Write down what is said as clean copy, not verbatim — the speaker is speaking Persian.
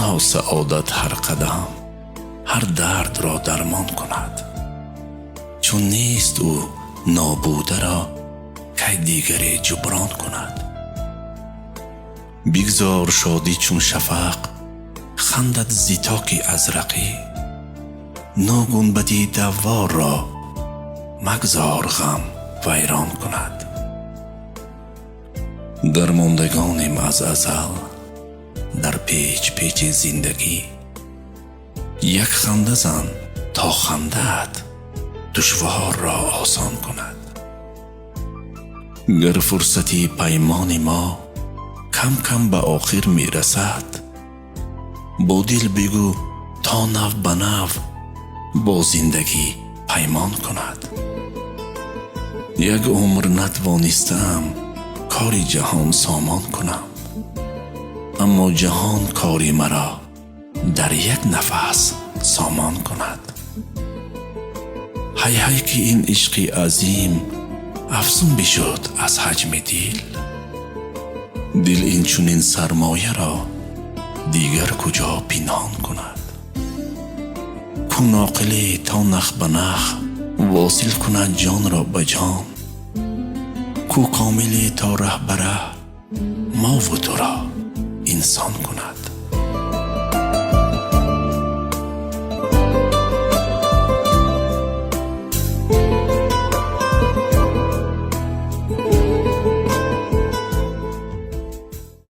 تنها سعادت هر قدم هر درد را درمان کند. چون نیست او نابوده را کی دیگری جبران کند. بگذار شادی چون شفق خندد زیتاک ازرقی. نو گنبدی دوار را مگذار غم ویران کند. درماندگانیم از ازل در پیچ پیچ زندگی. یک خنده زن تا خنده‌ات دشوار را آسان کند. گر فرصتی پیمان ما کم کم به آخر می رسد، با دل بگو تا نو به نو با زندگی پیمان کند. یک عمر نتوانستم کاری جهان سامان کنم، اما جهان کاری مرا در یک نفس سامان کند. هی هی که این عشق عظیم افزون بشد از حجم دل. دل این چنین سرمایه را دیگر کجا پنهان کند. کو ناقلی تا نخ به نخ واصل کند جان را به جان. کو کاملی تا ره به ره ما و تو را انسان کند.